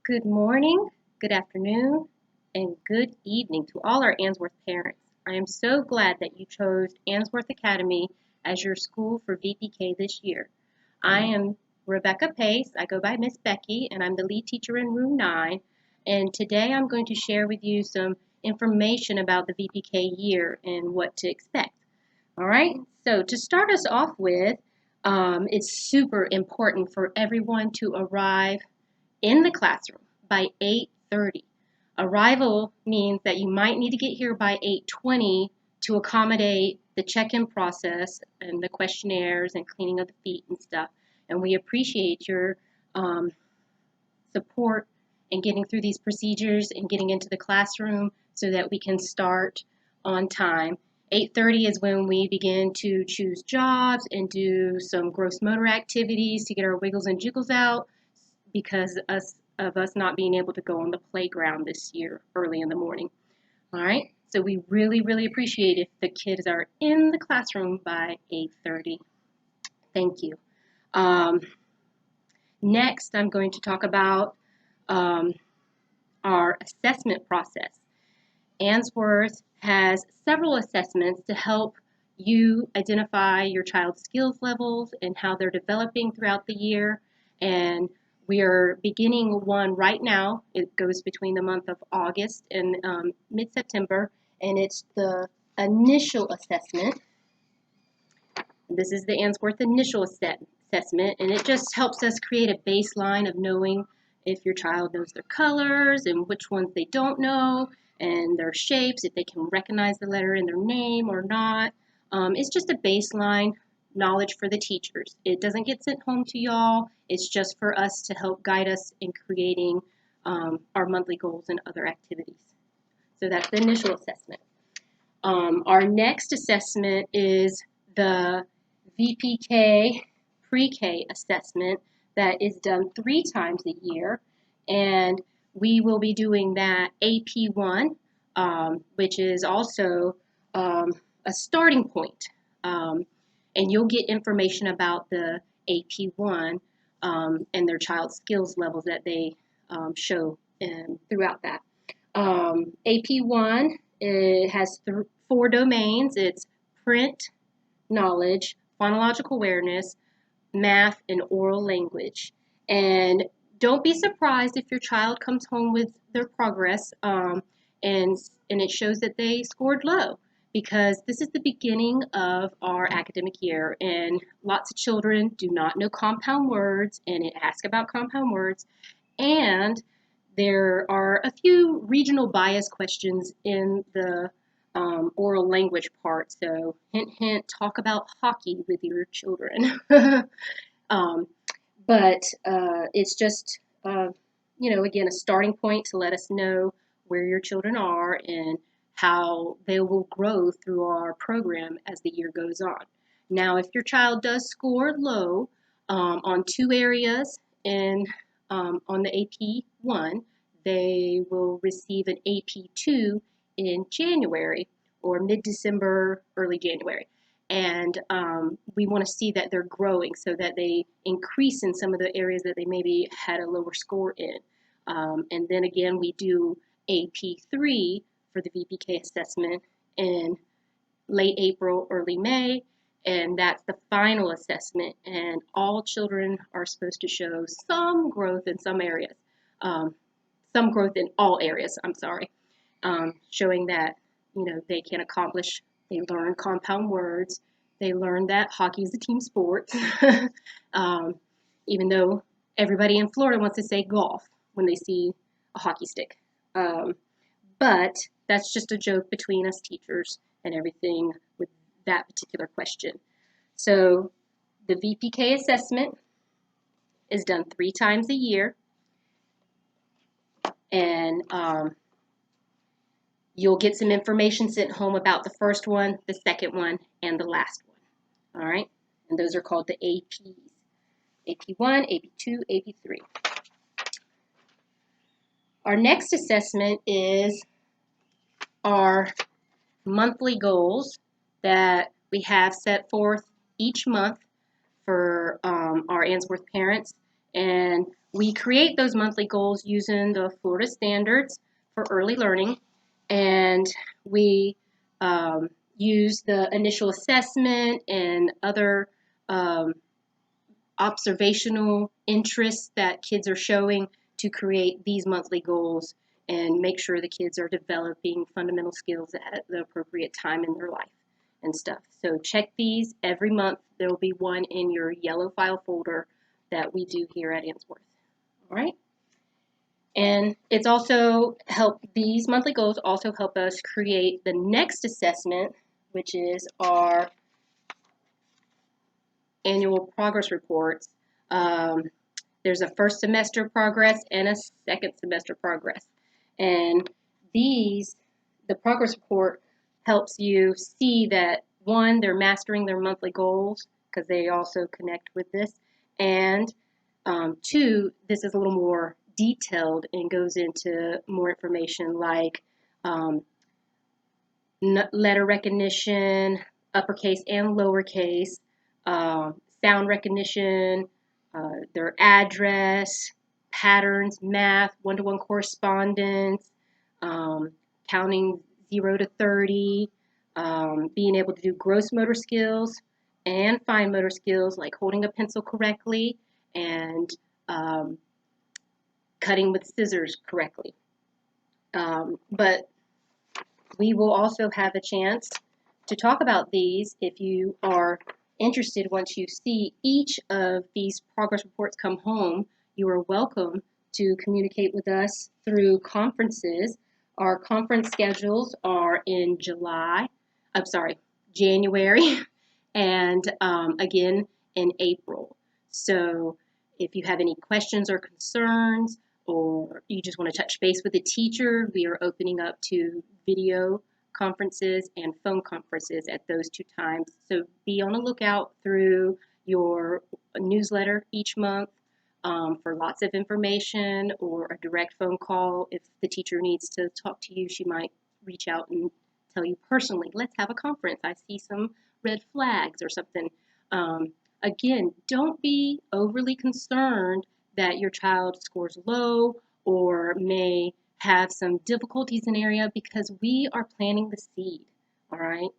Good morning, good afternoon, and good evening to all our Answorth parents. I am so glad that you chose Answorth Academy as your school for VPK this year. I am Rebecca Pace. I go by Miss Becky, and I'm the lead teacher in Room 9. And today I'm going to share with you some information about the VPK year and what to expect. All right, so to start us off with, it's super important for everyone to arrive in the classroom by 8:30. Arrival means that you might need to get here by 8:20 to accommodate the check-in process and the questionnaires and cleaning of the feet and stuff. And we appreciate your support in getting through these procedures and getting into the classroom so that we can start on time. 8:30 is when we begin to choose jobs and do some gross motor activities to get our wiggles and jiggles out because of us not being able to go on the playground this year early in the morning. All right, so we really appreciate if the kids are in the classroom by 8:30. Thank you. Next, I'm going to talk about our assessment process. Answorth has several assessments to help you identify your child's skills levels and how they're developing throughout the year. And we are beginning one right now. It goes between the month of August and mid-September, and it's the initial assessment. This is the Answorth initial assessment, and it just helps us create a baseline of knowing if your child knows their colors and which ones they don't know, and their shapes, if they can recognize the letter in their name or not. It's just a baseline knowledge for the teachers. It doesn't get sent home to y'all. It's just for us to help guide us in creating our monthly goals and other activities. So that's the initial assessment. Our next assessment is the VPK Pre-K assessment that is done 3 times a year, and we will be doing that AP1, which is also a starting point. And you'll get information about the AP1 and their child's skills levels that they show throughout that. AP1, it has 4 domains. It's print, knowledge, phonological awareness, math, and oral language. And don't be surprised if your child comes home with their progress and it shows that they scored low, because this is the beginning of our academic year, and lots of children do not know compound words, and it asks about compound words, and there are a few regional bias questions in the oral language part. So hint, hint, talk about hockey with your children. But it's just, again, a starting point to let us know where your children are and how they will grow through our program as the year goes on. Now, if your child does score low on 2 areas on the AP1, they will receive an AP2 in January or mid-December, early January. And we want to see that they're growing so that they increase in some of the areas that they maybe had a lower score in. And then again, we do AP3 for the VPK assessment in late April, early May, and that's the final assessment. And all children are supposed to show some growth in some areas, some growth in all areas, showing that, they can accomplish. They learn compound words. They learn that hockey is a team sport, even though everybody in Florida wants to say golf when they see a hockey stick. But that's just a joke between us teachers and everything with that particular question. So the VPK assessment is done 3 times a year, and you'll get some information sent home about the first one, the second one, and the last one. All right? And those are called the APs. AP1, AP2, AP3. Our next assessment is our monthly goals that we have set forth each month for our Answorth parents. And we create those monthly goals using the Florida standards for early learning. And we use the initial assessment and other um, observational interests that kids are showing to create these monthly goals and make sure the kids are developing fundamental skills at the appropriate time in their life and stuff. So check these every month. There will be one in your yellow file folder that we do here at Ainsworth. All right. And it's also these monthly goals also help us create the next assessment, which is our annual progress reports. There's a first semester progress and a second semester progress. And the progress report helps you see that one, they're mastering their monthly goals because they also connect with this. And two, this is a little more detailed and goes into more information like letter recognition, uppercase and lowercase, sound recognition, their address, patterns, math, one-to-one correspondence, counting 0 to 30, being able to do gross motor skills and fine motor skills like holding a pencil correctly and cutting with scissors correctly. But we will also have a chance to talk about these if you are interested. Once you see each of these progress reports come home, you are welcome to communicate with us through conferences. Our conference schedules are in January, and again in April. So if you have any questions or concerns, or you just want to touch base with a teacher, we are opening up to video conferences and phone conferences at those two times. So be on the lookout through your newsletter each month for lots of information or a direct phone call. If the teacher needs to talk to you, she might reach out and tell you personally, let's have a conference. I see some red flags or something. Again, don't be overly concerned that your child scores low or may have some difficulties in an area because we are planting the seed, all right,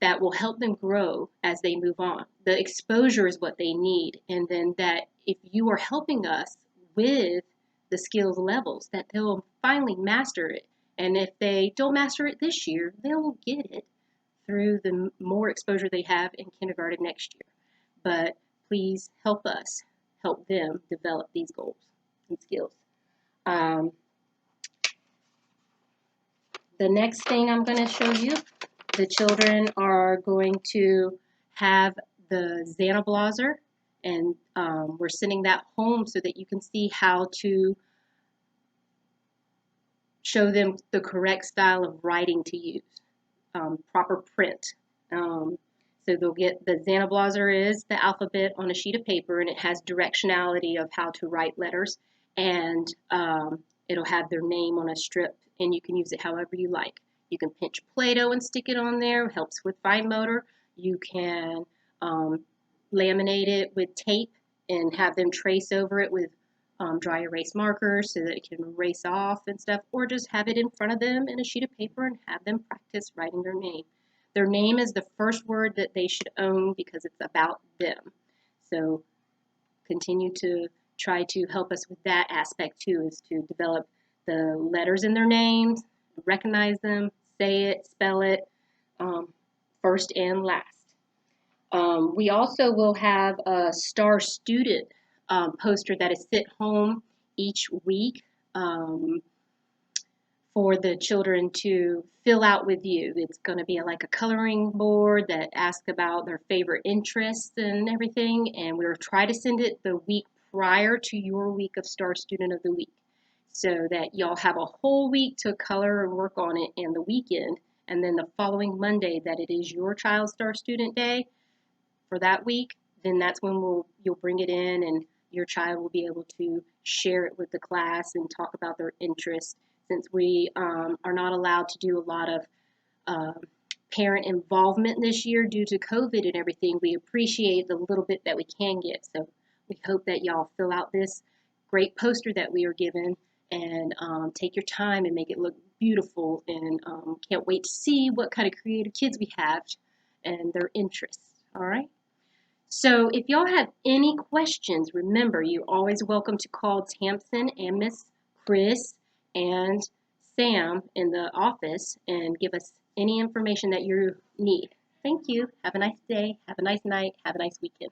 that will help them grow as they move on. The exposure is what they need, and then that if you are helping us with the skills levels, that they'll finally master it. And if they don't master it this year, they will get it through the more exposure they have in kindergarten next year. But please help us help them develop these goals and skills. The next thing I'm going to show you, the children are going to have the Xanablazer, and we're sending that home so that you can see how to show them the correct style of writing to use, proper print. So they'll get the Xanablazer is the alphabet on a sheet of paper, and it has directionality of how to write letters, and it'll have their name on a strip, and you can use it however you like. You can pinch Play-Doh and stick it on there, it helps with fine motor. You can laminate it with tape and have them trace over it with dry erase markers so that it can erase off and stuff, or just have it in front of them in a sheet of paper and have them practice writing their name. Their name is the first word that they should own because it's about them. So continue to try to help us with that aspect too, is to develop the letters in their names, recognize them, say it, spell it, first and last. We also will have a star student poster that is sent home each week for the children to fill out with you. It's going to be like a coloring board that asks about their favorite interests and everything, and we'll try to send it the week prior to your week of Star Student of the Week so that y'all have a whole week to color and work on it and the weekend, and then the following Monday that it is your child's Star Student Day for that week, then that's when you'll bring it in and your child will be able to share it with the class and talk about their interests. Since we are not allowed to do a lot of parent involvement this year due to COVID and everything, we appreciate the little bit that we can get. So We hope that y'all fill out this great poster that we are given and take your time and make it look beautiful. And can't wait to see what kind of creative kids we have and their interests. All right. So if y'all have any questions, remember you're always welcome to call Tamsin and Miss Chris and Sam in the office and give us any information that you need. Thank you. Have a nice day. Have a nice night. Have a nice weekend.